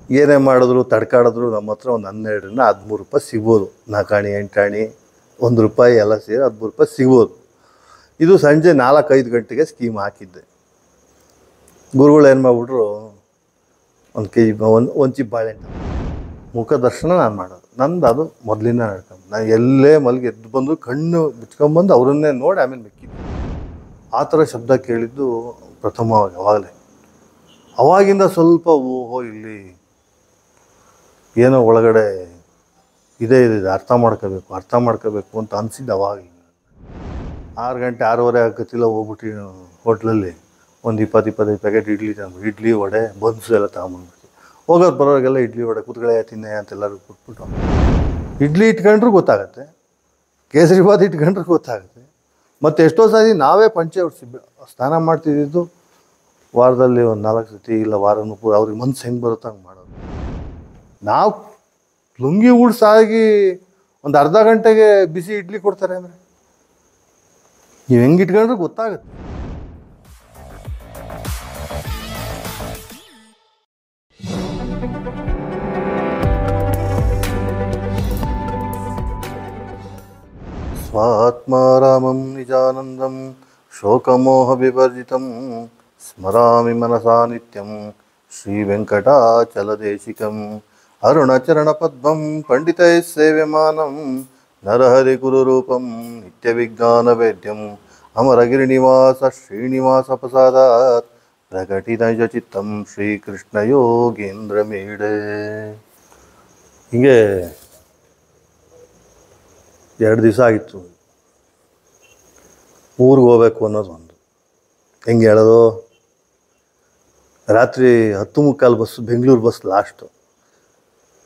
ಏನೇ ಮಾಡಿದ್ರು ತಡ್ಕಾಡಿದ್ರು ನಮ್ಮ ಹತ್ರ ಒಂದು 12ರಿಂದ 13 ರೂಪಾಯಿ ಸಿಗ್ಬೋದು. 4 ಆಣಿ 8 ಆಣಿ ₹1 ಎಲ್ಲ ಸೇರಿ 13 ರೂಪಾಯಿ ಸಿಗ್ಬೋದು. ಇದು ಸಂಜೆ 4-5 ಗಂಟೆಗೆ ಸ್ಕೀಮ್ ಹಾಕಿದ್ದೆ. ಗುರುಗಳು ಏನು ಮಾಡಿಬಿಟ್ರು, ಒಂದು ಕೆ ಜಿ ಒಂದು ಚಿಪ್ ಬಾಳೆಹಣ್ಣು ಮುಖ ದರ್ಶನ ನಾನು ಮಾಡೋದು. ನಂದು ಅದು ಮೊದಲಿಂದ ನಡ್ಕೊಂಡು ನಾನು ಎಲ್ಲೇ ಮಲಗಿ ಎದ್ದು ಬಂದು ಕಣ್ಣು ಮುಚ್ಕೊಂಬಂದು ಅವರನ್ನೇ ನೋಡಿ ಆಮೇಲೆ ಮೆಕ್ಕಿದ್ದು. ಆ ಥರ ಶಬ್ದ ಕೇಳಿದ್ದು ಪ್ರಥಮವಾಗಿ ಅವಾಗಲೇ. ಅವಾಗಿಂದ ಸ್ವಲ್ಪ ಓಹೋ ಇಲ್ಲಿ ಏನೋ ಒಳಗಡೆ ಇದೆ ಅರ್ಥ ಮಾಡ್ಕೋಬೇಕು ಅಂತ ಅನಿಸಿದ್ದು ಅವಾಗ. 6 ಗಂಟೆ 6:30 ಆಗತ್ತಿಲ್ಲ, ಹೋಗ್ಬಿಟ್ಟು ಹೋಟ್ಲಲ್ಲಿ ಒಂದು 20-25 ಪ್ಯಾಕೆಟ್ ಇಡ್ಲಿ ವಡೆ ಬನ್ಸು ಎಲ್ಲ ತಗೊಂಬಂದ್ಬಿಟ್ಟು ಹೋಗೋದು ಬರೋರಿಗೆಲ್ಲ ಇಡ್ಲಿ ವಡೆ ಕೂತ್ಗಳೇ ತಿನ್ನೆ ಅಂತೆಲ್ಲರೂ ಕೊಟ್ಬಿಟ್ಟು ಇಡ್ಲಿ ಇಟ್ಕೊಂಡ್ರೂ ಗೊತ್ತಾಗತ್ತೆ, ಕೇಸರಿಬಾತ್ ಇಟ್ಕೊಂಡ್ರೂ ಗೊತ್ತಾಗುತ್ತೆ. ಮತ್ತು ಎಷ್ಟೋ ಸಾರಿ ನಾವೇ ಪಂಚೆ ಹೊಡ್ಸಿ ಸ್ನಾನ ಮಾಡ್ತಿದ್ದು ವಾರದಲ್ಲಿ ಒಂದು 4 ಸತಿ ಇಲ್ಲ ವಾರನೂ ಪೂರ ಅವ್ರಿಗೆ ಮನ್ಸು ಹೆಂಗೆ ಬರುತ್ತೋ ಹಂಗೆ ಮಾಡೋದು. ನಾವು ಲುಂಗಿ ಉಡ್ಸಾಗಿ ಒಂದು ಅರ್ಧ ಗಂಟೆಗೆ ಬಿಸಿ ಇಡ್ಲಿ ಕೊಡ್ತಾರೆ ಅಂದರೆ ನೀವು ಹೆಂಗೆ ಇಟ್ಕೊಂಡ್ರೂ ಗೊತ್ತಾಗುತ್ತೆ. ಸ್ವಾತ್ಮಾರಾಮಂ ನಿಜಾನಂದಂ ಶೋಕಮೋಹ ವಿವರ್ಜಿತಂ ಸ್ಮರಾಮಿ ಮನಸಾ ನಿತ್ಯಂ ಶ್ರೀ ವೆಂಕಟಾಚಲದೇಶಿಕಂ ಅರುಣಚರಣ ಪದ್ಮಂ ಪಂಡಿತೈ ಸೇವ್ಯಮಾನಂ ನರಹರಿ ಗುರುರೂಪಂ ನಿತ್ಯ ವಿಜ್ಞಾನ ವೇದ್ಯಂ ಅಮರಗಿರಿನಿವಾಸ ಶ್ರೀನಿವಾಸ ಪ್ರಸಾದಾತ್ ಪ್ರಕಟಿತ ಚಿತ್ತಂ ಶ್ರೀಕೃಷ್ಣ ಯೋಗೇಂದ್ರ ಮೀಡೆ. ಹೀಗೆ 2 ದಿವಸ ಆಗಿತ್ತು. ಊರಿಗೆ ಹೋಗ್ಬೇಕು ಅನ್ನೋದು ಒಂದು. ಹೆಂಗೆ ಹೇಳೋದು, ರಾತ್ರಿ 10:45 ಬಸ್ಸು, ಬೆಂಗಳೂರು ಬಸ್ ಲಾಸ್ಟು.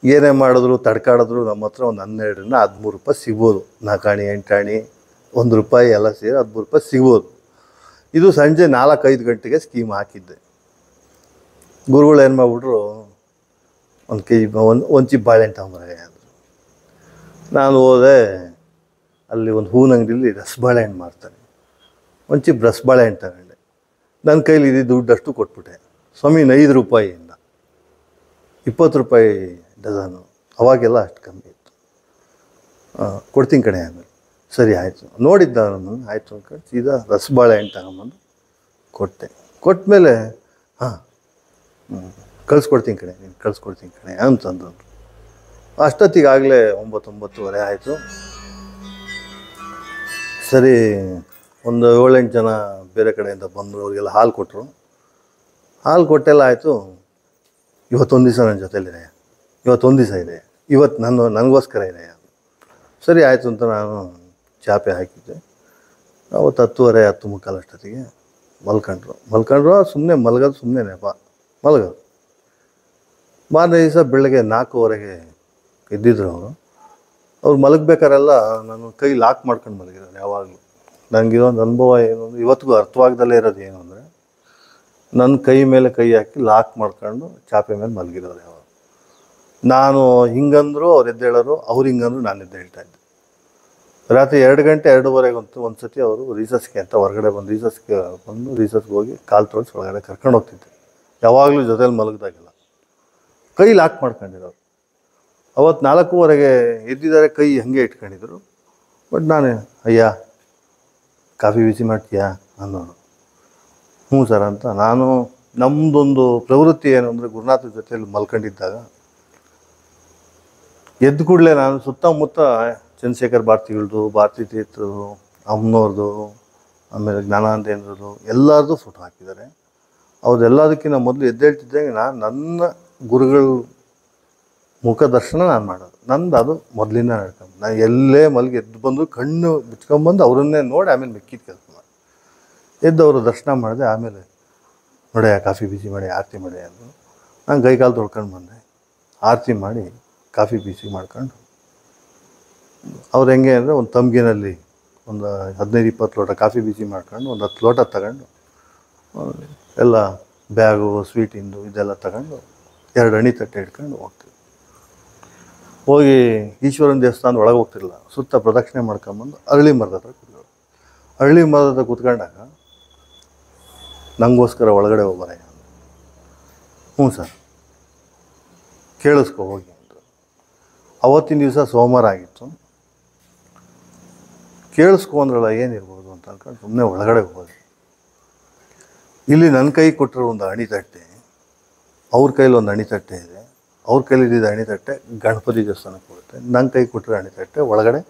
ಏನೇ ಮಾಡಿದ್ರು ತಡ್ಕಾಡಿದ್ರು ನಮ್ಮ ಹತ್ರ ಒಂದು 12ರಿಂದ 13 ರೂಪಾಯಿ ಸಿಗ್ಬೋದು. 4 ಆಣಿ 8 ಆಣಿ ₹1 ಎಲ್ಲ ಸೇರಿ 13 ರೂಪಾಯಿ ಸಿಗ್ಬೋದು. ಇದು ಸಂಜೆ 4-5 ಗಂಟೆಗೆ ಸ್ಕೀಮ್ ಹಾಕಿದ್ದೆ. ಗುರುಗಳು ಏನು ಮಾಡಿಬಿಟ್ರು, ಒಂದು ಕೆ ಜಿ ಒಂದು ಚಿಪ್ ಬಾಳೆಹಣ್ಣು ತಗೊಂಬರ ಅಂದರು. ನಾನು ಹೋದೆ, ಅಲ್ಲಿ ಒಂದು ಹೂವಿನ ಅಂಗಡಿಯಲ್ಲಿ ರಸಬಾಳೆಹಣ್ಣು ಮಾರ್ತಾರೆ. ಒಂದು ಚಿಪ್ ರಸಬಾಳೆಹಣ್ಣು ತಗೊಂಡೆ. ನನ್ನ ಕೈಲಿ ಇದ್ದಿದ್ದು ದುಡ್ಡಷ್ಟು ಕೊಟ್ಬಿಟ್ಟೆ. ಸ್ವಾಮಿ ₹5 ₹20 ಡಜನು. ಅವಾಗೆಲ್ಲ ಅಷ್ಟು ಕಮ್ಮಿ ಇತ್ತು. ಕೊಡ್ತೀನಿ ಕಣೆ ಆಮೇಲೆ. ಸರಿ ಆಯಿತು, ನೋಡಿದ್ದ ನಮ್ಮನ್ನು ಆಯಿತು ಅಂದ್ಕೊಂಡು ಸೀದಾ ರಸಬಾಳೆಹಣ್ಣು ತಗೊಂಬಂದು ಕೊಟ್ಟೆ. ಕೊಟ್ಟಮೇಲೆ ಕಳಿಸ್ಕೊಡ್ತೀನಿ ಕಣೆ ಅಂತಂದ್ರು. ಅಷ್ಟೊತ್ತಿಗಾಗಲೇ 9-9:30 ಆಯಿತು. ಸರಿ, ಒಂದು 7-8 ಜನ ಬೇರೆ ಕಡೆಯಿಂದ ಬಂದರು. ಅವರಿಗೆಲ್ಲ ಹಾಲು ಕೊಟ್ಟರು. ಹಾಲು ಕೊಟ್ಟೆಲ್ಲ ಆಯಿತು. ಇವತ್ತೊಂದು ದಿವಸ ನನ್ನ ಜೊತೆಲಿದೆ, ಇವತ್ತೊಂದು ದಿವಸ ಇದೆ, ಇವತ್ತು ನನಗೋಸ್ಕರ ಇದೆ. ಸರಿ ಆಯಿತು ಅಂತ ನಾನು ಚಾಪೆ ಹಾಕಿದ್ದೆ. ಅವತ್ತು 10:30-10:45 ಅಷ್ಟೊತ್ತಿಗೆ ಮಲ್ಕೊಂಡ್ರು. ಸುಮ್ಮನೆ ಮಲಗೋದು, ಸುಮ್ಮನೆ ನೆಪ ಮಲಗೋದು. ಮಾರನೇ ದಿವಸ ಬೆಳಗ್ಗೆ 4:15ಗೆ ಎದ್ದಿದ್ರು ಅವ್ರು ಮಲಗಬೇಕಾರೆಲ್ಲ ನಾನು ಕೈ ಲಾಕ್ ಮಾಡ್ಕೊಂಡು ಮಲಗಿರೋದು ಯಾವಾಗಲೂ. ನನಗಿರೋದು ಅನುಭವ ಏನು ಅಂದರೆ, ಇವತ್ತಿಗೂ ಅರ್ಥವಾಗ್ದಲ್ಲೇ ಇರೋದು ಏನು ಅಂದರೆ, ನನ್ನ ಕೈ ಮೇಲೆ ಕೈ ಹಾಕಿ ಲಾಕ್ ಮಾಡ್ಕೊಂಡು ಚಾಪೆ ಮೇಲೆ ಮಲಗಿರೋರು ಯಾವಾಗ. ನಾನು ಹಿಂಗಂದ್ರು ಅವ್ರು ಎದ್ದೇಳೋರು, ಅವ್ರು ಹಿಂಗಂದ್ರು ನಾನು ಎದ್ದೇಳ್ತಾ ಇದ್ದೆ. ರಾತ್ರಿ 2 ಗಂಟೆ 2:15 ಒಂದು ಸತಿ ಅವರು ರೀಸಸ್ಗೆ ಅಂತ ಹೊರಗಡೆ ರೀಸಸ್ಗೆ ಹೋಗಿ ಕಾಲು ತೊಳ್ಸಿ ಒಳಗಡೆ ಕರ್ಕೊಂಡು ಹೋಗ್ತಿದ್ದೆ. ಯಾವಾಗಲೂ ಜೊತೆಲಿ ಮಲಗಿದಾಗೆಲ್ಲ ಕೈ ಲಾಕ್ ಮಾಡ್ಕೊಂಡಿರೋರು. ಅವತ್ತು 4:15ಗೆ ಎದ್ದಿದ್ದಾರೆ, ಕೈ ಹಾಗೆ ಇಟ್ಕೊಂಡಿದ್ರು. ಬಟ್ ನಾನು ಅಯ್ಯ ಕಾಫಿ ಬಿಸಿ ಮಾಡ್ತೀಯಾ ಅನ್ನೋರು. ಹ್ಞೂ ಸರ್ ಅಂತ. ನಾನು ನಮ್ಮದೊಂದು ಪ್ರವೃತ್ತಿ ಏನು ಅಂದರೆ, ಗುರುನಾಥರ ಜೊತೆಯಲ್ಲಿ ಮಲ್ಕೊಂಡಿದ್ದಾಗ ಎದ್ದು ಕೂಡಲೇ ನಾನು ಸುತ್ತಮುತ್ತ ಚಂದ್ರಶೇಖರ್ ಭಾರತಿಗಳದು, ಭಾರತಿ ತೀರ್ಥರು, ಅಮ್ಮನವ್ರದ್ದು, ಆಮೇಲೆ ಜ್ಞಾನಾನಂದೇಂದ್ರದು ಎಲ್ಲರದು ಫೋಟೋ ಹಾಕಿದ್ದಾರೆ. ಅವ್ರದ್ದೆಲ್ಲದಕ್ಕಿಂತ ಮೊದಲು ಎದ್ದೇಳ್ತಿದ್ದಂಗೆ ನನ್ನ ಗುರುಗಳ ಮುಖ ದರ್ಶನ ನಾನು ಮಾಡೋದು. ನಂದು ಅದು ಮೊದಲಿಂದ ನಡ್ಕೊಂಡು ನಾನು ಎಲ್ಲೇ ಮಲಗಿ ಎದ್ದು ಬಂದು ಕಣ್ಣು ಮುಚ್ಕೊಂಬಂದು ಅವರನ್ನೇ ನೋಡಿ ಆಮೇಲೆ ಮೆಕ್ಕಿದ ಕೆಲಸ ಮಾಡಿ ಎದ್ದು ಅವರು ದರ್ಶನ ಮಾಡಿದೆ. ಆಮೇಲೆ ನೋಡ್ಯಾ ಕಾಫಿ ಬಿಸಿ ಮಾಡಿ ಆರತಿ ಮಾಡಿ ಅಂದರು. ನಾನು ಕೈಕಾಲು ತೊಳ್ಕೊಂಡು ಬಂದೆ, ಆರತಿ ಮಾಡಿ ಕಾಫಿ ಬಿಸಿ ಮಾಡ್ಕೊಂಡು. ಅವ್ರು ಹೆಂಗೆ ಅಂದರೆ, ಒಂದು ತಂಬಿಗೆನಲ್ಲಿ ಒಂದು 15-20 ಲೋಟ ಕಾಫಿ ಬಿಸಿ ಮಾಡ್ಕೊಂಡು ಒಂದು 10 ಲೋಟ ತಗೊಂಡು ಎಲ್ಲ ಬ್ಯಾಗು ಸ್ವೀಟಿಂದು ಇದೆಲ್ಲ ತಗೊಂಡು 2 ಅಣಿ ತಟ್ಟೆ ಇಟ್ಕೊಂಡು ಹೋಗ್ತೀವಿ. ಹೋಗಿ ಈಶ್ವರನ ದೇವಸ್ಥಾನದ ಒಳಗೆ ಹೋಗ್ತಿರಲಿಲ್ಲ, ಸುತ್ತ ಪ್ರದಕ್ಷಿಣೆ ಮಾಡ್ಕೊಂಬಂದು ಅರಳಿ ಮರದ ಹತ್ರ ಕೂತ್ಕೊಳ್ಳೋದು. ಅರಳಿ ಮರದ ಹತ್ರ ಕೂತ್ಕೊಂಡಾಗ ನನಗೋಸ್ಕರ ಒಳಗಡೆ ಹೋಗ್ಬಾರ. ಹ್ಞೂ ಸರ್. ಕೇಳಿಸ್ಕೊ ಹೋಗಿ ಅಂದರು. ಅವತ್ತಿನ ದಿವಸ ಸೋಮವಾರ ಆಗಿತ್ತು. ಕೇಳಿಸ್ಕೊ ಅಂದ್ರಲ್ಲ, ಏನಿರ್ಬೋದು ಅಂತ ಅನ್ಕೊಂಡು ಸುಮ್ಮನೆ ಒಳಗಡೆ ಹೋದೆ. ಇಲ್ಲಿ ನನ್ನ ಕೈ ಕೊಟ್ಟರು ಒಂದು ಅಣಿತಟ್ಟೆ, ಅವ್ರ ಕೈಲಿ ಒಂದು ಅಣಿತಟ್ಟೆ ಇದೆ. ಅವ್ರ ಕೈಲಿ ಇದ್ದಿದ್ದು ಅಣಿತಟ್ಟೆ ಗಣಪತಿ ದೇವಸ್ಥಾನಕ್ಕೆ ಹೋಗುತ್ತೆ. ನನ್ನ ಕೈ ಕೊಟ್ಟರೆ ಅಣಿತಟ್ಟೆ ಒಳಗಡೆ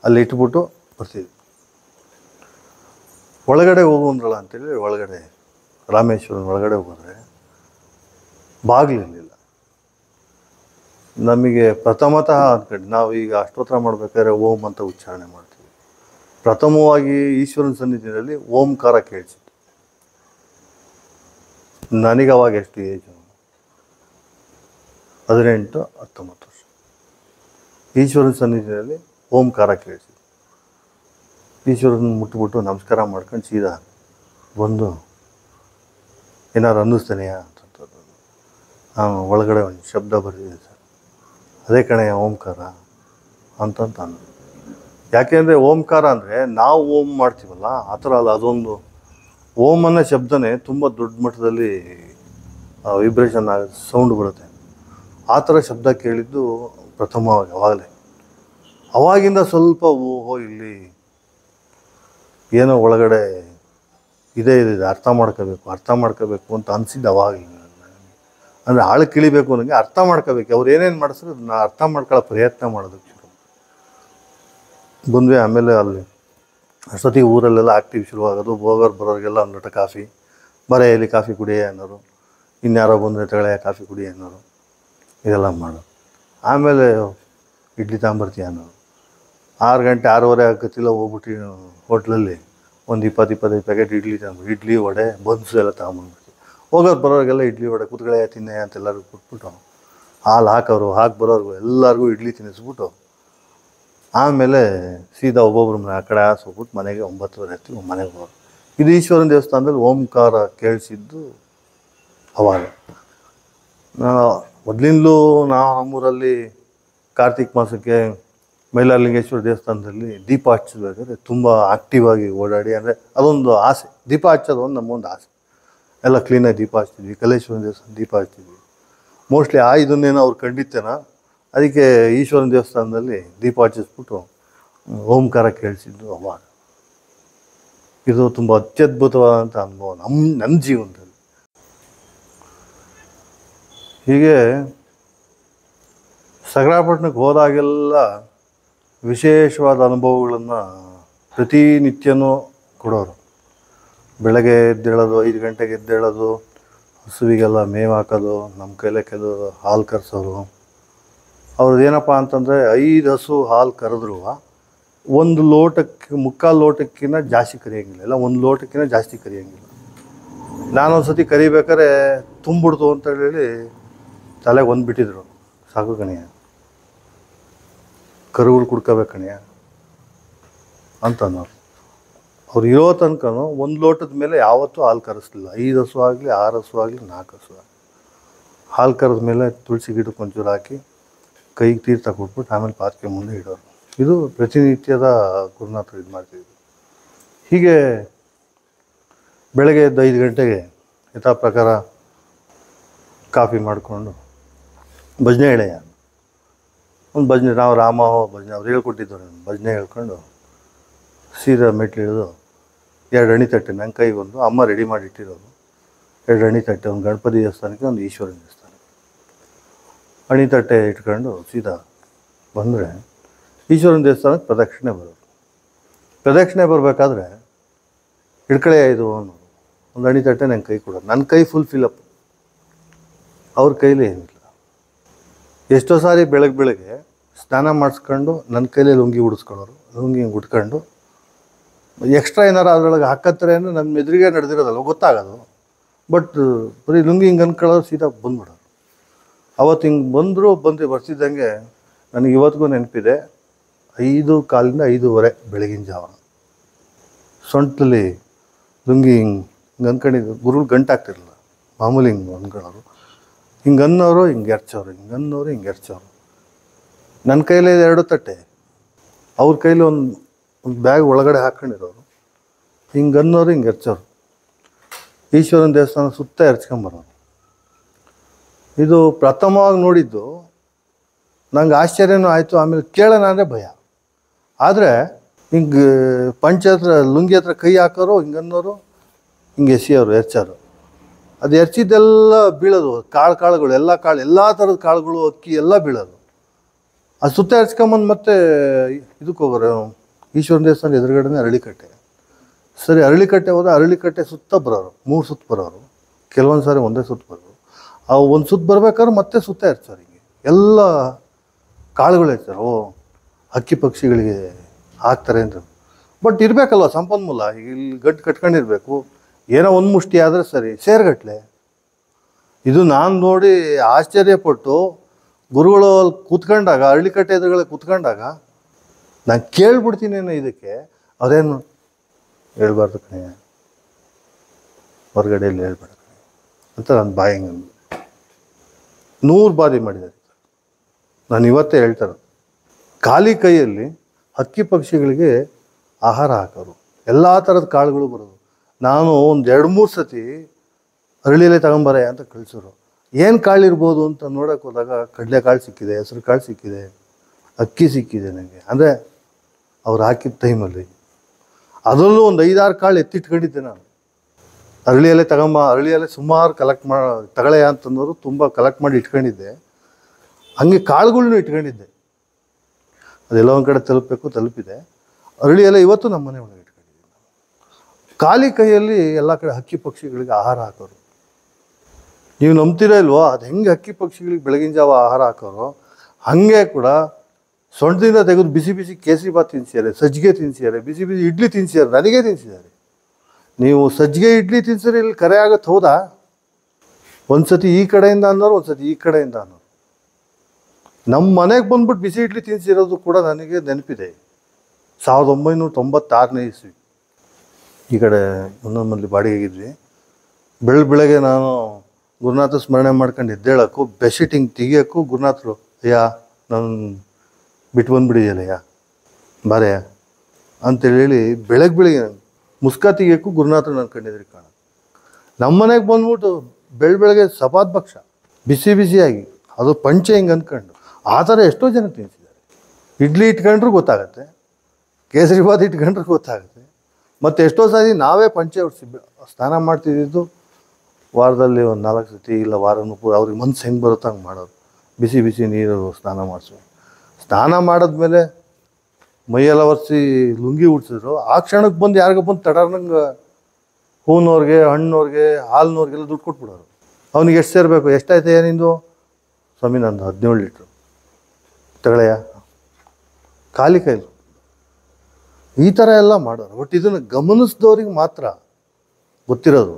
ಅಲ್ಲಿ ಇಟ್ಬಿಟ್ಟು ಬರ್ತಿದ್ವಿ. ಒಳಗಡೆ ಹೋಗು ಅಂದ್ರಲ್ಲ ಅಂತೇಳಿ ಒಳಗಡೆ ರಾಮೇಶ್ವರನ ಒಳಗಡೆ ಹೋದರೆ ಬಾಗಿಲಿರಲಿಲ್ಲ. ನಮಗೆ ಪ್ರಥಮತಃ ಅಂದ್ಕೊಂಡು ನಾವು ಈಗ ಅಷ್ಟೋತ್ತರ ಮಾಡಬೇಕಾದ್ರೆ ಓಂ ಅಂತ ಉಚ್ಚಾರಣೆ ಮಾಡ್ತೀವಿ. ಪ್ರಥಮವಾಗಿ ಈಶ್ವರನ ಸನ್ನಿಧಿಯಲ್ಲಿ ಓಂಕಾರ ಕೇಳಿಸಿತ್ತು. ನನಗೆ ಅವಾಗ ಎಷ್ಟು ಏಜು, 18-19 ವರ್ಷ. ಈಶ್ವರನ ಸನ್ನಿಧಿಯಲ್ಲಿ ಓಂಕಾರ ಕೇಳಿಸಿತ್ತು. ಈಶ್ವರನ ಮುಟ್ಬಿಟ್ಟು ನಮಸ್ಕಾರ ಮಾಡ್ಕೊಂಡು ಸೀದಾ ಬಂದು ಏನಾರು ಅನ್ನಿಸ್ತಾನೆಯಾ ಅಂತಂಥದ್ದು. ಒಳಗಡೆ ಒಂದು ಶಬ್ದ ಬರೆದಿದೆ ಸರ್, ಅದೇ ಕಣೆಯ ಓಂಕಾರ ಅಂತಂತ ಅಂದರು. ಯಾಕೆಂದರೆ ಓಂಕಾರ ಅಂದರೆ ನಾವು ಓಂ ಮಾಡ್ತೀವಲ್ಲ ಆ ಥರ ಅಲ್ಲ, ಅದೊಂದು ಓಂ ಅನ್ನೋ ಶಬ್ದನೇ ತುಂಬ ದೊಡ್ಡ ಮಟ್ಟದಲ್ಲಿ ವಿಬ್ರೇಷನ್ ಸೌಂಡ್ ಬರುತ್ತೆ. ಆ ಥರ ಶಬ್ದ ಕೇಳಿದ್ದು ಪ್ರಥಮವಾಗಿ ಅವಾಗಲೇ. ಅವಾಗಿಂದ ಸ್ವಲ್ಪ ಓಹೋ ಇಲ್ಲಿ ಏನೋ ಒಳಗಡೆ ಇದೇ ಅರ್ಥ ಮಾಡ್ಕೋಬೇಕು ಅಂತ ಅನಿಸಿದ್ದು ಅವಾಗ. ಅಂದರೆ ಆಳಕ್ಕೆ ಇಳಿಬೇಕು ನನಗೆ, ಅರ್ಥ ಮಾಡ್ಕೋಬೇಕು. ಅವ್ರು ಏನೇನು ಮಾಡಿಸಿದ್ರು ಅದನ್ನ ಅರ್ಥ ಮಾಡ್ಕೊಳ್ಳೋ ಪ್ರಯತ್ನ ಮಾಡೋದಕ್ಕೆ ಶುರು ಬಂದ್ವಿ. ಆಮೇಲೆ ಅಲ್ಲಿ ಅಷ್ಟೊತ್ತಿಗೆ ಊರಲ್ಲೆಲ್ಲ ಆ್ಯಕ್ಟಿವ್ ಶುರುವಾಗೋದು. ಬರೋರಿಗೆಲ್ಲ ಒಂದು ಲೋಟ ಕಾಫಿ, ಬರೇ ಇಲ್ಲಿ ಕಾಫಿ ಕುಡಿಯೇ ಅನ್ನೋರು, ಇನ್ಯಾರೋ ಬಂದರೆ ತಗೊಳ್ಳೆಯ ಕಾಫಿ ಕುಡಿ ಅನ್ನೋರು, ಇದೆಲ್ಲ ಮಾಡೋದು. ಆಮೇಲೆ ಇಡ್ಲಿ ತಗೊಂಬರ್ತೀಯ ಅನ್ನೋರು. 6 ಗಂಟೆ 6:30 ಆಗತ್ತಿಲ್ಲ, ಹೋಗ್ಬಿಟ್ಟು ಹೋಟ್ಲಲ್ಲಿ ಒಂದು 20-25 ಪ್ಯಾಕೆಟ್ ಇಡ್ಲಿ ವಡೆ ಬನ್ಸು ಎಲ್ಲ ತಗೊಂಬಂದ್ಬಿಡ್ತೀವಿ. ಬರೋರಿಗೆಲ್ಲ ಇಡ್ಲಿ ವಡೆ ಕೂತ್ಗಳೇ ತಿನ್ನೆ ಅಂತ ಎಲ್ಲರಿಗೂ ಕೊಟ್ಬಿಟ್ಟು ಹಾಲು ಹಾಕಿ ಬರೋರ್ಗು ಎಲ್ಲರಿಗೂ ಇಡ್ಲಿ ತಿನ್ನಿಸ್ಬಿಟ್ಟು ಆಮೇಲೆ ಸೀದಾ ಒಬ್ಬೊಬ್ರು ಆ ಕಡೆ ಹೋಗ್ಬಿಟ್ಟು ಮನೆಗೆ 9:30 ಆಗ್ತೀವಿ, ಮನೆಗೆ ಹೋಗೋದು. ಇದು ಈಶ್ವರನ ದೇವಸ್ಥಾನದಲ್ಲಿ ಓಂಕಾರ ಕೇಳಿಸಿದ್ದು ಅವಾಗ. ಮೊದಲಿಂದಲೂ ನಮ್ಮೂರಲ್ಲಿ ಕಾರ್ತಿಕ್ ಮಾಸಕ್ಕೆ ಮೈಲಾರಲಿಂಗೇಶ್ವರ ದೇವಸ್ಥಾನದಲ್ಲಿ ದೀಪ ಹಚ್ಚಬೇಕಾದ್ರೆ ತುಂಬ ಆ್ಯಕ್ಟಿವ್ ಆಗಿ ಓಡಾಡಿ, ಅಂದರೆ ಅದೊಂದು ಆಸೆ. ದೀಪ ಹಚ್ಚೋದು ಒಂದು ನಮ್ಮೊಂದು ಆಸೆ. ಎಲ್ಲ ಕ್ಲೀನಾಗಿ ದೀಪ ಹಚ್ತಿದ್ವಿ. ಕಲೇಶ್ವರನ ದೇವಸ್ಥಾನ ದೀಪ ಹಚ್ತಿದ್ವಿ. ಮೋಸ್ಟ್ಲಿ ಇದನ್ನೇನೋ ಅವ್ರು ಕಂಡಿತ್ತೇನೋ, ಅದಕ್ಕೆ ಈಶ್ವರನ ದೇವಸ್ಥಾನದಲ್ಲಿ ದೀಪ ಹಚ್ಚಿಸ್ಬಿಟ್ಟು ಓಂಕಾರ ಕೇಳಿಸಿದ್ದು ಅವಾಗ. ಇದು ತುಂಬ ಅತ್ಯದ್ಭುತವಾದಂಥ ಅನುಭವ ನನ್ನ ಜೀವನದಲ್ಲಿ. ಹೀಗೆ ಸಗರಾಪಟ್ಟಣಕ್ಕೆ ಹೋದಾಗೆಲ್ಲ ವಿಶೇಷವಾದ ಅನುಭವಗಳನ್ನು ಪ್ರತಿನಿತ್ಯನೂ ಕೊಡೋರು. ಬೆಳಗ್ಗೆ ಎದ್ದೇಳೋದು, 5 ಗಂಟೆಗೆ ಎದ್ದೇಳೋದು, ಹಸುವಿಗೆಲ್ಲ ಮೇವು ಹಾಕೋದು, ನಮ್ಮ ಕೈಲೇ ಕೆಲವರು ಹಾಲು ಕರೆಸೋರು. ಅವ್ರದ್ದು ಏನಪ್ಪ ಅಂತಂದರೆ 5 ಹಸು ಹಾಲು ಕರೆದ್ರು 1 ಲೋಟಕ್ಕೆ 3/4 ಲೋಟಕ್ಕಿಂತ ಜಾಸ್ತಿ ಕರಿಯೋಂಗಿಲ್ಲ, ಇಲ್ಲ 1 ಲೋಟಕ್ಕಿಂತ ಜಾಸ್ತಿ ಕರಿಯೋಂಗಿಲ್ಲ. ನಾನೊಂದು ಸತಿ ಕರಿಬೇಕಾದ್ರೆ ತುಂಬಿಡ್ತು ಅಂತ ಹೇಳಿ ತಲೆಗೆ ಒಂದು ಬಿಟ್ಟಿದ್ರು. ಸಾಕು ಕಣೆಯ, ಕರುಗಳು ಕುಡ್ಕೋಬೇಕು ಕಣೆಯ ಅಂತ ಅನ್ನೋರು. ಅವ್ರು ಇರೋ ತನಕನೂ 1 ಲೋಟದ ಮೇಲೆ ಯಾವತ್ತೂ ಹಾಲು ಕರೆಸ್ಲಿಲ್ಲ. 5 ಹಸು ಆಗಲಿ 6 ಹಸು ಆಗಲಿ 4 ಹಸು ಆಗಲಿ ಹಾಲು ಕರೆದ ಮೇಲೆ ತುಳಸಿ ಗಿಡಕ್ಕೆ ಒಂಚೂರು ಹಾಕಿ ಕೈಗೆ ತೀರ್ಥ ಕೊಟ್ಬಿಟ್ಟು ಆಮೇಲೆ ಪಾತ್ರೆ ಮುಂದೆ ಇಡೋರು. ಇದು ಪ್ರತಿನಿತ್ಯದ ಗುರುನಾಥರು ಇದು ಮಾಡ್ತಿದ್ವಿ. ಹೀಗೆ ಬೆಳಗ್ಗೆ ಎದ್ದು 5 ಗಂಟೆಗೆ ಯಥಾ ಪ್ರಕಾರ ಕಾಫಿ ಮಾಡಿಕೊಂಡು ಭಜನೆ ಎಳೆಯ ಒಂದು ಭಜನೆ, ನಾವು ರಾಮ ಭಜನೆ ಅವ್ರು ಹೇಳ್ಕೊಟ್ಟಿದ್ದವ್ರು. ಭಜನೆ ಹೇಳ್ಕೊಂಡು ಸೀದಾ ಮೆಟ್ಲು ಇಳಿದು 2 ಅಣಿತಟ್ಟೆ ನನ್ನ ಕೈಗೊಂದು, ಅಮ್ಮ ರೆಡಿ ಮಾಡಿ ಇಟ್ಟಿರೋದು 2 ಅಣಿತಟ್ಟೆ, ಒಂದು ಗಣಪತಿ ದೇವಸ್ಥಾನಕ್ಕೆ, ಒಂದು ಈಶ್ವರನ ದೇವಸ್ಥಾನಕ್ಕೆ. ಅಣಿತಟ್ಟೆ ಇಟ್ಕೊಂಡು ಸೀದಾ ಬಂದರೆ ಈಶ್ವರನ ದೇವಸ್ಥಾನಕ್ಕೆ ಪ್ರದಕ್ಷಿಣೆ ಬರೋದು. ಪ್ರದಕ್ಷಿಣೆ ಬರಬೇಕಾದ್ರೆ ಹಿಡ್ಕಳೆ ಇದು ಅನ್ನೋದು, ಒಂದು ಅಣಿತಟ್ಟೆ ನನ್ನ ಕೈ ಕೊಡೋದು. ನನ್ನ ಕೈ ಫುಲ್ ಫಿಲಪ್, ಅವ್ರ ಕೈಲಿ ಏನಿಲ್ಲ. ಎಷ್ಟೋ ಸಾರಿ ಬೆಳಗ್ಗೆ ಸ್ನಾನ ಮಾಡಿಸ್ಕೊಂಡು ನನ್ನ ಕೈಲೇ ಲುಂಗಿ ಉಡಿಸ್ಕೊಳ್ಳೋರು. ಲುಂಗಿ ಹಿಂಗೆ ಉಟ್ಕೊಂಡು ಎಕ್ಸ್ಟ್ರಾ ಏನಾರು ಅದ್ರೊಳಗೆ ಹಾಕತ್ತಾರೆ ಅಂದರೆ ನಮ್ಮ ಎದುರಿಗೆ ನಡೆದಿರೋದಲ್ಲ ಗೊತ್ತಾಗೋದು. ಬಟ್ ಬರೀ ಲುಂಗಿ ಹಿಂಗೆ ಅಂದ್ಕೊಳ್ಳೋರು, ಸೀದಾ ಬಂದ್ಬಿಡೋರು. ಅವತ್ತು ಹಿಂಗೆ ಬರ್ತಿದ್ದಂಗೆ ನನಗೆ ಇವತ್ತಿಗೂ ನೆನಪಿದೆ. 5:15 5:30 ಬೆಳಗಿನ ಜಾವ ಸೊಂಟಲ್ಲಿ ಲುಂಗಿ ಹಿಂಗೆ ಅಂದ್ಕೊಂಡಿದ್ದು. ಗುರುಗಳು ಗಂಟಾಗ್ತಿರಲಿಲ್ಲ, ಮಾಮೂಲಿ ಹಿಂಗೆ ಅಂದ್ಕೊಳ್ಳೋರು. ಹಿಂಗೆ ಅನ್ನೋರು ಹಿಂಗೆ ಎರ್ಚೋರು, ಹಿಂಗೆ ಅನ್ನೋರು ಹಿಂಗೆ ಎರ್ಚೋರು. ನನ್ನ ಕೈಲೇ 2 ತಟ್ಟೆ, ಅವ್ರ ಕೈಲಿ ಒಂದು ಬ್ಯಾಗ್ ಒಳಗಡೆ ಹಾಕ್ಕೊಂಡಿರೋರು. ಹಿಂಗೆ ಅನ್ನೋರು ಹಿಂಗೆ ಎರ್ಚೋರು. ಈಶ್ವರನ ದೇವಸ್ಥಾನ ಸುತ್ತ ಎರ್ಚ್ಕೊಂಬರೋರು. ಇದು ಪ್ರಥಮವಾಗಿ ನೋಡಿದ್ದು ನಂಗೆ ಆಶ್ಚರ್ಯನೂ ಆಯಿತು. ಆಮೇಲೆ ಕೇಳೋಣ ಅಂದರೆ ಭಯ. ಆದರೆ ಹಿಂಗೆ ಪಂಚ ಹತ್ರ ಲುಂಗಿ ಹತ್ರ ಕೈ ಹಾಕೋರು, ಹಿಂಗನ್ನೋರು, ಹಿಂಗೆ ಎಸೆಯೋರು, ಎರ್ಚೋರು. ಅದು ಎರ್ಚಿದ್ದೆಲ್ಲ ಬೀಳೋದು. ಕಾಳುಗಳು ಎಲ್ಲ ಥರದ ಕಾಳುಗಳು, ಅಕ್ಕಿ ಎಲ್ಲ ಬೀಳೋದು. ಅದು ಸುತ್ತ ಎರ್ಚ್ಕೊಂಬಂದು ಮತ್ತೆ ಇದಕ್ಕೆ ಹೋಗೋರು, ಈಶ್ವರನ ದೇವಸ್ಥಾನ ಎದುರುಗಡೆನೇ ಅರಳಿಕಟ್ಟೆ. ಸರಿ, ಅರಳಿಕಟ್ಟೆ ಹೋದ. ಅರಳಿಕಟ್ಟೆ ಸುತ್ತ ಬರೋರು, 3 ಸುತ್ತು ಬರೋರು, ಕೆಲವೊಂದು ಸಾರಿ ಒಂದೇ ಸುತ್ತು ಬರೋರು. ಆ ಒಂದು ಸುತ್ತು ಬರ್ಬೇಕಾದ್ರೆ ಮತ್ತೆ ಸುತ್ತ ಎರ್ಚೋರು. ಹಿಂಗೆ ಎಲ್ಲ ಕಾಳುಗಳು ಎರ್ಚಾರು. ಹಕ್ಕಿ ಪಕ್ಷಿಗಳಿಗೆ ಹಾಕ್ತಾರೆ ಅಂತ. ಬಟ್ ಇರಬೇಕಲ್ವ ಸಂಪನ್ಮೂಲ. ಇಲ್ಲಿ ಗಟ್ಟು ಕಟ್ಕೊಂಡಿರ್ಬೇಕು. ಏನೋ ಒಂದು ಮುಷ್ಟಿ ಆದರೆ ಸರಿ, ಸೇರ್ಗಟ್ಲೆ. ಇದು ನಾನು ನೋಡಿ ಆಶ್ಚರ್ಯಪಟ್ಟು ಗುರುಗಳು ಅಲ್ಲಿ ಕೂತ್ಕೊಂಡಾಗ, ಅರಳಿಕಟ್ಟೆ ಎದುರುಗಳೇ ಕೂತ್ಕೊಂಡಾಗ ನಾನು ಕೇಳ್ಬಿಡ್ತೀನೇನೋ ಇದಕ್ಕೆ. ಅದೇನು ಹೇಳ್ಬಾರ್ದು ಕಣೆ, ಹೊರಗಡೆಯಲ್ಲಿ ಹೇಳ್ಬೇಡ ಕಣೆ ಅಂತ ನನ್ನ ಬಾಯಿಗೆ 100 ಬಾರಿ ಮಾಡಿದ್ದಾರೆ. ನಾನು ಇವತ್ತೇ ಹೇಳ್ತಾರೆ, ಖಾಲಿ ಕೈಯಲ್ಲಿ ಹಕ್ಕಿ ಪಕ್ಷಿಗಳಿಗೆ ಆಹಾರ ಹಾಕೋರು, ಎಲ್ಲ ಥರದ ಕಾಳುಗಳು ಬರೋದು. ನಾನು ಒಂದು 2-3 ಸತಿ ಅರಳಿಯಲ್ಲೇ ತಗೊಂಬರೆ ಅಂತ ಕಳಿಸೋರು. ಏನು ಕಾಳಿರ್ಬೋದು ಅಂತ ನೋಡೋಕೆ ಹೋದಾಗ ಕಡಲೆಕಾಳು ಸಿಕ್ಕಿದೆ, ಹೆಸರು ಕಾಳು ಸಿಕ್ಕಿದೆ, ಅಕ್ಕಿ ಸಿಕ್ಕಿದೆ ನನಗೆ. ಅಂದರೆ ಅವ್ರು ಹಾಕಿದ ಟೈಮಲ್ಲಿ ಅದರಲ್ಲೂ ಒಂದು 5-6 ಕಾಳು ಎತ್ತಿಟ್ಕೊಂಡಿದ್ದೆ ನಾನು. ಅರಳಿಯಲ್ಲೇ ಅರಳಿಯಲ್ಲೇ ಸುಮಾರು ಕಲೆಕ್ಟ್ ತಗೊಳ್ಳೆಯ ಅಂತಂದವರು ತುಂಬ ಕಲೆಕ್ಟ್ ಮಾಡಿ ಇಟ್ಕೊಂಡಿದ್ದೆ. ಹಾಗೆ ಕಾಳುಗಳ್ನೂ ಇಟ್ಕೊಂಡಿದ್ದೆ. ಅದೆಲ್ಲ ಒಂದು ಕಡೆ ತಲುಪಿದೆ. ಅರಳಿಯಲ್ಲೇ ಇವತ್ತು ನಮ್ಮ ಮನೆ ಒಳಗೆ ಇಟ್ಕೊಂಡಿದ್ದೀನಿ. ಖಾಲಿ ಕೈಯಲ್ಲಿ ಎಲ್ಲ ಕಡೆ ಹಕ್ಕಿ ಪಕ್ಷಿಗಳಿಗೆ ಆಹಾರ ಹಾಕೋರು. ನೀವು ನಂಬ್ತೀರಾ ಇಲ್ವೋ, ಅದು ಹೆಂಗೆ ಹಕ್ಕಿ ಪಕ್ಷಿಗಳಿಗೆ ಬೆಳಗಿನ ಜಾವ ಆಹಾರ ಹಾಕೋರು, ಹಾಗೆ ಕೂಡ ಸೊಂಟದಿಂದ ತೆಗೆದು ಬಿಸಿ ಬಿಸಿ ಕೇಸರಿ ಬಾತ್ ತಿನ್ಸಿದ್ದಾರೆ, ಸಜ್ಜಿಗೆ ತಿನ್ಸಿದ್ದಾರೆ, ಬಿಸಿ ಬಿಸಿ ಇಡ್ಲಿ ತಿನ್ಸಿದ್ದಾರೆ, ನನಗೆ ತಿನ್ಸಿದ್ದಾರೆ. ನೀವು ಸಜ್ಜಿಗೆ ಇಡ್ಲಿ ತಿನ್ಸಿದ್ರೆ ಇಲ್ಲಿ ಕರೆ ಆಗತ್ತೆ, ಹೌದಾ? ಒಂದು ಸತಿ ಈ ಕಡೆಯಿಂದ ಅನ್ನೋರು, ಒಂದು ಸತಿ ಈ ಕಡೆಯಿಂದ ಅನ್ನೋರು. ನಮ್ಮ ಮನೆಗೆ ಬಂದ್ಬಿಟ್ಟು ಬಿಸಿ ಇಡ್ಲಿ ತಿನ್ಸಿರೋದು ಕೂಡ ನನಗೆ ನೆನಪಿದೆ. 1996ನೇ ಇಸ್ವಿ. ಈ ಕಡೆ ಇನ್ನೊಂದಲ್ಲಿ ಬಾಡಿಗೆಗಿದ್ವಿ. ಬೆಳಗ್ಗೆ ನಾನು ಗುರುನಾಥ ಸ್ಮರಣೆ ಮಾಡ್ಕೊಂಡು ಎದ್ದೇಳೋಕ್ಕೂ, ಬೆಡ್ಶೀಟ್ ಹಿಂಗೆ ತೆಗಿಯೋಕ್ಕೂ ಗುರುನಾಥರು, ಅಯ್ಯ ನಾನು ಬಿಟ್ಟು ಬಂದುಬಿಡಿದೆಯಲ್ಲಯ್ಯ ಬಾರೆಯ ಅಂತೇಳಿ ಬೆಳಗ್ಗೆ ಮುಸ್ಕ ತೆಗಿಯೋಕ್ಕೂ ಗುರುನಾಥರು ನನ್ನ ಕಣ್ಣೆದ್ರಿಗೆ ಕಾಣೋದು. ನಮ್ಮ ಮನೆಗೆ ಬಂದ್ಬಿಟ್ಟು ಬೆಳಗ್ಗೆ ಸಪಾತ್ ಭಕ್ಷ ಬಿಸಿ ಬಿಸಿಯಾಗಿ, ಅದು ಪಂಚೆ ಹಿಂಗೆ ಅಂದ್ಕೊಂಡು ಆ ಥರ ಎಷ್ಟೋ ಜನ ತಿನ್ನಿಸಿದ್ದಾರೆ. ಇಡ್ಲಿ ಇಟ್ಕೊಂಡ್ರೂ ಗೊತ್ತಾಗತ್ತೆ, ಕೇಸರಿ ಬಾತ್ ಇಟ್ಕೊಂಡ್ರೂ ಗೊತ್ತಾಗುತ್ತೆ. ಮತ್ತು ಎಷ್ಟೋ ಸಾರಿ ನಾವೇ ಪಂಚೆ ಉಡಿಸಿ ಸ್ನಾನ ಮಾಡ್ತಿದ್ದು, ವಾರದಲ್ಲಿ ಒಂದು 4 ಸತಿ ಇಲ್ಲ ವಾರನೂ ಪೂರ ಅವ್ರಿಗೆ ಮನ್ಸು ಹೆಂಗೆ ಬರುತ್ತೋ ಹಂಗೆ ಮಾಡೋರು. ಬಿಸಿ ಬಿಸಿ ನೀರು ಸ್ನಾನ ಮಾಡಿಸೋರು. ಸ್ನಾನ ಮಾಡಿದ್ಮೇಲೆ ಮೈಯೆಲ್ಲ ಒರೆಸಿ ಲುಂಗಿ ಉಡ್ಸಿದ್ರು. ಆ ಕ್ಷಣಕ್ಕೆ ಬಂದು ಯಾರಿಗೂ ಬಂದು ತಡರ್ನಂಗೆ ಹೂನವ್ರಿಗೆ, ಹಣ್ಣವ್ರಿಗೆ, ಹಾಲಿನವ್ರಿಗೆಲ್ಲ ದುಡ್ಡು ಕೊಟ್ಬಿಡೋರು. ಅವ್ನಿಗೆ ಎಷ್ಟು ಸೇರಬೇಕು, ಎಷ್ಟಾಯ್ತು ಏನಿಂದು? ಸ್ವಾಮಿ ನಂದು 17 ಲೀಟ್ರು ತಗೊಳ್ಳೆಯ, ಖಾಲಿ ಕೈಲಿ. ಈ ಥರ ಎಲ್ಲ ಮಾಡೋರು. ಬಟ್ ಇದನ್ನು ಗಮನಿಸಿದವ್ರಿಗೆ ಮಾತ್ರ ಗೊತ್ತಿರೋದು.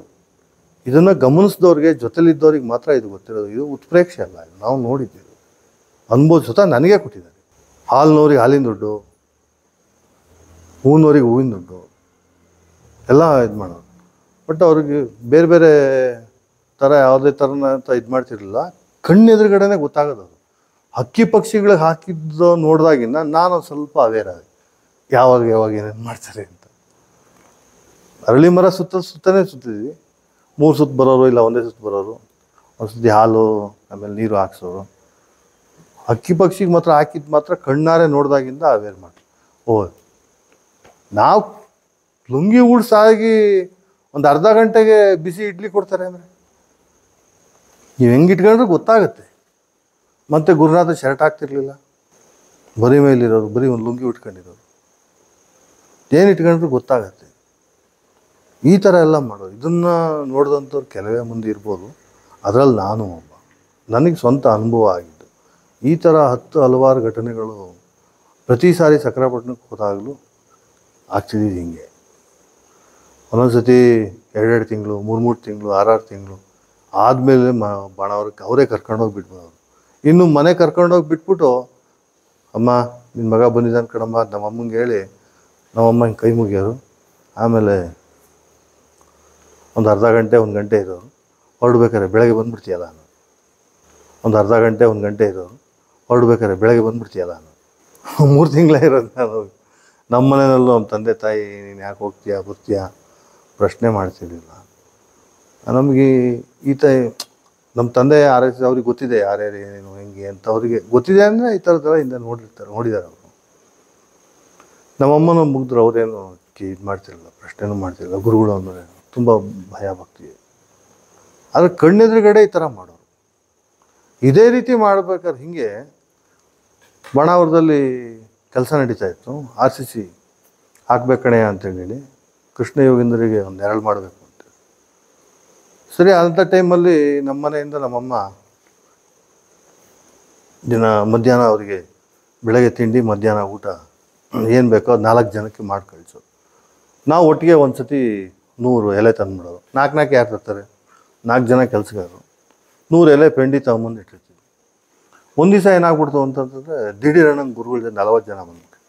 ಇದನ್ನು ಗಮನಿಸಿದವ್ರಿಗೆ, ಜೊತೆಲಿದ್ದವ್ರಿಗೆ ಮಾತ್ರ ಇದು ಗೊತ್ತಿರೋದು. ಇದು ಉತ್ಪ್ರೇಕ್ಷೆ ಅಲ್ಲ, ಇದು ನಾವು ನೋಡಿದ್ದೀವಿ, ಅನುಭವಿಸುತ್ತಾ ನನಗೆ ಕೊಟ್ಟಿದ್ದಾರೆ. ಹಾಲಿನವ್ರಿಗೆ ಹಾಲಿನ ದುಡ್ಡು, ಹೂವಿನವ್ರಿಗೆ ಹೂವಿನ ದುಡ್ಡು ಎಲ್ಲ ಇದು ಮಾಡೋದು. ಬಟ್ ಅವ್ರಿಗೆ ಬೇರೆ ಬೇರೆ ಥರ ಯಾವುದೇ ಥರನ ಅಂತ ಇದು ಮಾಡ್ತಿರಲಿಲ್ಲ. ಕಣ್ಣೆದುರುಗಡೆನೇ ಗೊತ್ತಾಗೋದು. ಅದು ಹಕ್ಕಿ ಪಕ್ಷಿಗಳಿಗೆ ಹಾಕಿದ್ದು ನೋಡಿದಾಗಿಂದ ನಾನು ಸ್ವಲ್ಪ ಅವೇರ್ ಆದೆ, ಯಾವಾಗ ಏನೇನು ಮಾಡ್ತಾರೆ ಅಂತ. ಅರಳಿ ಮರ ಸುತ್ತನೇ ಸುತ್ತಿದ್ವಿ. 3 ಸುತ್ತು ಬರೋರು, ಇಲ್ಲ ಒಂದೇ ಸುತ್ತು ಬರೋರು. ಒಂದು ಸತಿ ಹಾಲು, ಆಮೇಲೆ ನೀರು ಹಾಕ್ಸೋರು. ಹಕ್ಕಿ ಪಕ್ಷಿಗೆ ಮಾತ್ರ ಹಾಕಿದ್ದು ಮಾತ್ರ ಕಣ್ಣಾರೆ ನೋಡಿದಾಗಿಂದ ಅವೇರ್ ಮಾಡಿ. ನಾವು ಲುಂಗಿ ಉಡ್ಸಾಗಿ ಒಂದು ಅರ್ಧ ಗಂಟೆಗೆ ಬಿಸಿ ಇಡ್ಲಿ ಕೊಡ್ತಾರೆ ಅಂದರೆ ನೀವು ಹೆಂಗೆ ಇಟ್ಕೊಂಡ್ರೆ ಗೊತ್ತಾಗುತ್ತೆ. ಮತ್ತು ಗುರುನಾಥ ಶರ್ಟ್ ಹಾಕ್ತಿರ್ಲಿಲ್ಲ, ಬರೀ ಮೇಲಿರೋರು, ಬರೀ ಒಂದು ಲುಂಗಿ ಉಟ್ಕೊಂಡಿರೋರು. ಏನು ಇಟ್ಕೊಂಡ್ರೆ ಗೊತ್ತಾಗತ್ತೆ. ಈ ಥರ ಎಲ್ಲ ಮಾಡೋದು. ಇದನ್ನು ನೋಡಿದಂಥವ್ರು ಕೆಲವೇ ಮಂದಿ ಇರ್ಬೋದು, ಅದರಲ್ಲಿ ನಾನು ಒಬ್ಬ. ನನಗೆ ಸ್ವಂತ ಅನುಭವ ಆಗಿದ್ದು. ಈ ಥರ ಹಲವಾರು ಘಟನೆಗಳು ಪ್ರತಿ ಸಾರಿ ಸಕ್ರಪಟ್ಟಣಕ್ಕೆ ಹೋದಾಗಲೂ ಆಗ್ತಿದ್ದಿದ್ದು ಹಿಂಗೆ. ಒಂದೊಂದು ಸತಿ 2 ತಿಂಗಳು, 3 ತಿಂಗಳು, 6 ತಿಂಗಳು ಆದಮೇಲೆ ಬಾಣವ್ರಿಗೆ ಅವರೇ ಕರ್ಕೊಂಡೋಗಿ ಬಿಟ್ಬೋದು. ಇನ್ನು ಮನೆ ಕರ್ಕೊಂಡೋಗಿ ಬಿಟ್ಬಿಟ್ಟು, ಅಮ್ಮ ನಿನ್ನ ಮಗ ಬಂದಿದ್ದಾನೆ ಕಣಮ್ಮ ನಮ್ಮ ಅಮ್ಮಂಗೆ ಹೇಳಿ ನಮ್ಮಮ್ಮ ಹಿಂಗೆ ಕೈ ಮುಗಿಯೋರು. ಆಮೇಲೆ ಒಂದು ಅರ್ಧ ಗಂಟೆ 1 ಗಂಟೆ ಇರೋರು. ಹೊರಡ್ಬೇಕಾರೆ ಬೆಳಗ್ಗೆ ಬಂದುಬಿಡ್ತೀಯಲ್ಲ ನಾನು. ಒಂದು ಅರ್ಧ ಗಂಟೆ 1 ಗಂಟೆ ಇರೋರು. ಹೊರಡ್ಬೇಕಾರೆ ಬೆಳಗ್ಗೆ ಬಂದುಬಿಡ್ತೀಯಲ್ಲ ನಾನು. 3 ತಿಂಗಳೇ ಇರೋದು ನಾನು. ನಮ್ಮ ಮನೆಯಲ್ಲೂ ನಮ್ಮ ತಂದೆ ತಾಯಿ ನೀನು ಯಾಕೆ ಹೋಗ್ತೀಯಾ ಬರ್ತೀಯಾ ಪ್ರಶ್ನೆ ಮಾಡ್ತಿರ್ಲಿಲ್ಲ. ನಮಗೆ ನಮ್ಮ ತಂದೆ RS ಅವ್ರಿಗೆ ಗೊತ್ತಿದೆ ಯಾರ್ಯಾರು ಏನೇನು ಹೆಂಗೆ ಅಂತ ಅವ್ರಿಗೆ ಗೊತ್ತಿದೆ ಅಂದರೆ ಈ ಥರದ್ದೆಲ್ಲ ಹಿಂದೆ ನೋಡಿದ್ದಾರೆ ಅವರು. ನಮ್ಮಮ್ಮನೂ ಮುಗಿದ್ರು, ಅವರೇನು ಇದು ಮಾಡ್ತಿರಲಿಲ್ಲ, ಪ್ರಶ್ನೆನೂ ಮಾಡ್ತಿರಲಿಲ್ಲ. ಗುರುಗಳು ಅಂದರೆ ತುಂಬ ಭಯ ಭಕ್ತಿ. ಆದರೆ ಕಣ್ಣೆದುರುಗಡೆ ಈ ಥರ ಮಾಡೋರು. ಇದೇ ರೀತಿ ಮಾಡ್ಬೇಕಾದ್ರೆ ಹೀಗೆ ಬಾಣಾವರದಲ್ಲಿ ಕೆಲಸ ನಡೀತಾ ಇತ್ತು. RCC ಹಾಕ್ಬೇಕಣೆ ಅಂತೇಳಿ ಕೃಷ್ಣ ಯೋಗೀಂದ್ರಿಗೆ ಒಂದು ನೆರಳು ಮಾಡಬೇಕು ಅಂತ. ಸರಿ, ಅಂಥ ಟೈಮಲ್ಲಿ ನಮ್ಮ ಮನೆಯಿಂದ ನಮ್ಮಮ್ಮ ಮಧ್ಯಾಹ್ನ ಅವರಿಗೆ ಬೆಳಗ್ಗೆ ತಿಂಡಿ ಮಧ್ಯಾಹ್ನ ಊಟ ಏನು ಬೇಕೋ ಅದು 4 ಜನಕ್ಕೆ ಮಾಡಿ ಕಳಿಸೋದು. ನಾವು ಒಟ್ಟಿಗೆ ಒಂದು ಸತಿ 100 ಎಲೆ ತಂದುಬಿಡೋದು. 4 ಯಾರು ತರ್ತಾರೆ? 4 ಜನ ಕೆಲಸಗಾರರು. 100 ಎಲೆ ಪೆಂಡಿ ತಗೊಂಬಂದು ಇಟ್ಟಿರ್ತೀವಿ. ಒಂದು ದಿವಸ ಏನಾಗ್ಬಿಡ್ತು ಅಂತಂತಂದರೆ ದಿಢೀರಣ್ಣ ಗುರುಗಳಿಂದ 40 ಜನ ಬಂದ್ಬಿಟ್ಟು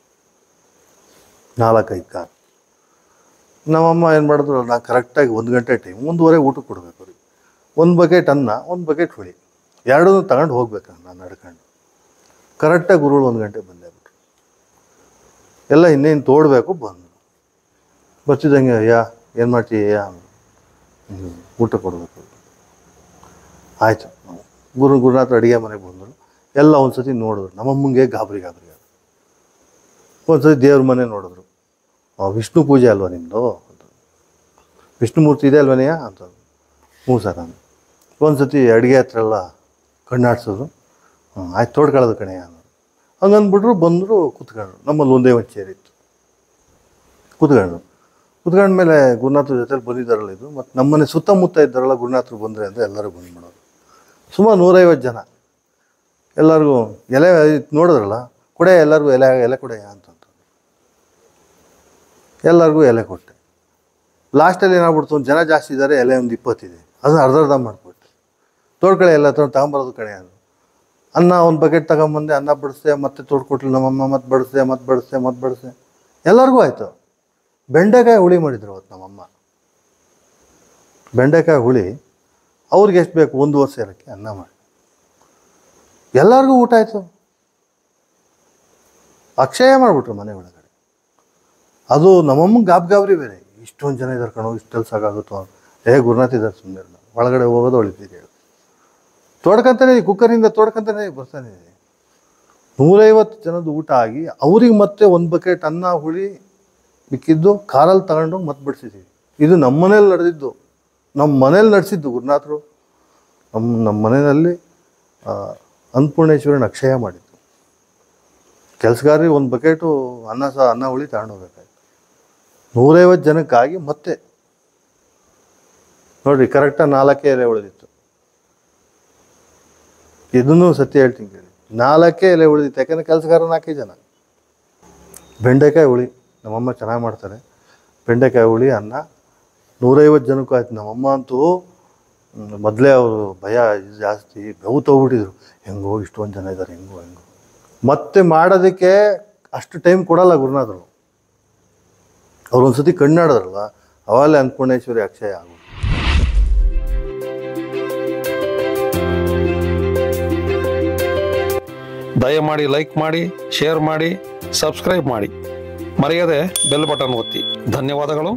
4-5 ಕಾರ್. ನಮ್ಮಮ್ಮ ಏನು ಮಾಡಿದ್ರು, ನಾನು ಕರೆಕ್ಟಾಗಿ 1 ಗಂಟೆ ಟೈಮ್ 1:15 ಊಟಕ್ಕೆ ಕೊಡಬೇಕು ಅವ್ರಿಗೆ. 1 ಬಕೆಟ್ ಅನ್ನ, 1 ಬಕೆಟ್ ಹುಳಿ, ಎರಡೂ ತಗೊಂಡು ಹೋಗ್ಬೇಕು ನಾನು ನಡ್ಕೊಂಡು. ಕರೆಕ್ಟಾಗಿ ಗುರುಗಳು 1 ಗಂಟೆ ಬಂದೇ ಬಿಟ್ರು. ಎಲ್ಲ ಇನ್ನೇನು ತೋಡಬೇಕು ಬಂದರು. ಬರ್ತಿದ್ದಂಗೆ ಏನು ಮಾಡ್ತೀಯ ಊಟ ಕೊಡಬೇಕು. ಆಯಿತು, ಗುರುನಾಥ್ ಅಡುಗೆ ಮನೆಗೆ ಬಂದರು. ಎಲ್ಲ ಒಂದು ಸತಿ ನೋಡಿದ್ರು. ನಮ್ಮಮ್ಮಂಗೆ ಗಾಬರಿ. ಒಂದು ಸತಿ ದೇವ್ರ ಮನೆ ನೋಡಿದ್ರು. ವಿಷ್ಣು ಪೂಜೆ ಅಲ್ವಾ ನಿಮ್ಮದು ಅಂತ. ವಿಷ್ಣು ಮೂರ್ತಿ ಇದೆ ಅಲ್ವನೆಯಾ ಅಂತ. ಹ್ಞೂ ಸರ್ ನಾನು. ಒಂದು ಸತಿ ಅಡುಗೆ ಹತ್ರ ಎಲ್ಲ ಕಣ್ಣಾಡ್ಸೋದು. ಆಯ್ತು ತೋಡ್ಕೊಳ್ಳೋದು ಕಣೆಯ ಅನ್ನೋದು. ಹಂಗಂದ್ಬಿಟ್ರು. ಬಂದರು, ಕೂತ್ಕೊಂಡ್ರು. ನಮ್ಮಲ್ಲಿ ಒಂದೇ ಒಂದು ಚೇರ್ ಇತ್ತು. ಕೂತ್ಕೊಂಡ್ಮೇಲೆ ಗುರುನಾಥ್ರ ಜೊತೆಲಿ ಬಂದಿದ್ದಾರಲ್ಲ ಇದು, ಮತ್ತು ನಮ್ಮನೆ ಸುತ್ತಮುತ್ತ ಇದ್ದಾರಲ್ಲ ಗುರುನಾಥರು ಬಂದರೆ ಅಂದರೆ ಎಲ್ಲರೂ ಬಂದ್ಬಿಡೋರು. ಸುಮಾರು 150 ಜನ. ಎಲ್ಲರಿಗೂ ಎಲೆ ನೋಡಿದ್ರಲ್ಲ, ಕೊಡೆ ಎಲ್ಲರಿಗೂ ಎಲೆ ಕೊಡೆಯ ಅಂತಂತ. ಎಲ್ಲರಿಗೂ ಎಲೆ ಕೊಟ್ಟೆ. ಲಾಸ್ಟಲ್ಲಿ ಏನಾಗ್ಬಿಡ್ತು, ಜನ ಜಾಸ್ತಿ ಇದ್ದಾರೆ, ಎಲೆ ಒಂದು 20 ಇದೆ, ಅದನ್ನು ಅರ್ಧ ಮಾಡಿಬಿಟ್ಟು ತೋಡ್ಕಳೆ ಎಲ್ಲ ತಗೊಂಬರೋದು ಕಣೆ ಅದು. ಅನ್ನ ಒಂದು ಬಕೆಟ್ ತಗೊಂಬಂದೆ, ಅನ್ನ ಬಡಿಸ್ದೆ, ಮತ್ತೆ ತೋಡ್ಕೊಟ್ಲು ನಮ್ಮಮ್ಮ, ಮತ್ತೆ ಬಡಿಸ್ದೆ. ಎಲ್ಲರಿಗೂ ಆಯಿತು. ಬೆಂಡೆಕಾಯಿ ಹುಳಿ ಮಾಡಿದ್ರು ಅವತ್ತು ನಮ್ಮಮ್ಮ. ಬೆಂಡೆಕಾಯಿ ಹುಳಿ ಅವ್ರಿಗೆ ಎಷ್ಟು ಬೇಕು 1 ಸೇರಕ್ಕೆ ಅನ್ನ ಮಾಡಿ ಎಲ್ಲರಿಗೂ ಊಟ ಆಯಿತು. ಅಕ್ಷಯ ಮಾಡಿಬಿಟ್ರು ಮನೆ ಒಳಗಡೆ. ಅದು ನಮ್ಮಮ್ಮಂಗೆ ಗಾಬರಿ ಬೇರೆ. ಇಷ್ಟೊಂದು ಜನ ಇದ್ದಾರೆ ಕಣೋ, ಇಷ್ಟೆಲ್ಲ ಸಾಕಾಗುತ್ತೋ. ಗುರುನಾಥ್ ಇದ್ದಾರೆ ಸುಮ್ಮನೆ, ಒಳಗಡೆ ಹೋಗೋದು ಒಳಿತೀರಿ ಹೇಳಿ ತೋಡ್ಕೊಂತಾನೆ, ಕುಕ್ಕರಿಂದ ತೋಡ್ಕೊಂತಾನೆ ಬರ್ತಾನೆ. 150 ಜನದ ಊಟ ಆಗಿ ಅವ್ರಿಗೆ ಮತ್ತೆ 1 ಬಕೆಟ್ ಅನ್ನ ಹುಳಿ ಮಿಕ್ಕಿದ್ದು ಕಾರಲ್ಲಿ ತಗೊಂಡು ಮತ್ತೆ ಬಿಡಿಸಿದ್ದೀವಿ. ಇದು ನಮ್ಮ ಮನೇಲಿ ನಡೆದಿದ್ದು, ನಮ್ಮ ಮನೇಲಿ ನಡೆಸಿದ್ದು ಗುರುನಾಥರು. ನಮ್ಮ ಮನೆಯಲ್ಲಿ ಅನ್ನಪೂರ್ಣೇಶ್ವರನ ಅಕ್ಷಯ ಮಾಡಿದ್ದು. ಕೆಲಸಗಾರರಿಗೆ 1 ಬಕೆಟು ಅನ್ನ ಹುಳಿ ತಗೊಂಡು ಹೋಗ್ಬೇಕಾಯ್ತು. 150 ಜನಕ್ಕಾಗಿ ಮತ್ತೆ ನೋಡಿರಿ, ಕರೆಕ್ಟಾಗಿ 4 ಎಲೆ ಉಳಿದಿತ್ತು. ಇದನ್ನು ಸತ್ಯ ಹೇಳ್ತೀನಿ ಕೇಳಿ, 4 ಎಲೆ ಉಳಿದಿತ್ತು. ಯಾಕೆಂದರೆ ಕೆಲಸಗಾರ 4 ಜನ. ಬೆಂಡೆಕಾಯಿ ಹುಳಿ ನಮ್ಮಮ್ಮ ಚೆನ್ನಾಗಿ ಮಾಡ್ತಾರೆ. ಬೆಂಡೆಕಾಯಿ ಹುಳಿ ಅನ್ನ 150 ಜನಕ್ಕೂ ಆಯ್ತು. ನಮ್ಮಮ್ಮ ಅಂತೂ ಮೊದಲೇ ಅವರು ಭಯ ಜಾಸ್ತಿ, ಬೆವು ತೊಗೊಬಿಟ್ಟಿದ್ರು. ಹೆಂಗೋ ಇಷ್ಟೊಂದು ಜನ ಇದ್ದಾರೆ, ಹೆಂಗೋ ಮತ್ತೆ ಮಾಡೋದಕ್ಕೆ ಅಷ್ಟು ಟೈಮ್ ಕೊಡಲ್ಲ ಗುರುನಾಥರು. ಅವ್ರು ಒಂದು ಸತಿ ಕಣ್ಣಾಡಿದ್ರಲ್ಲ, ಅವಾಗಲೇ ಅನ್ನಪೂರ್ಣೇಶ್ವರಿ ಅಕ್ಷಯ ಆಗೋದು. ದಯಮಾಡಿ ಲೈಕ್ ಮಾಡಿ, ಶೇರ್ ಮಾಡಿ, ಸಬ್ಸ್ಕ್ರೈಬ್ ಮಾಡಿ, ಮರೆಯದೆ ಬೆಲ್ ಬಟನ್ ಒತ್ತಿ. ಧನ್ಯವಾದಗಳು.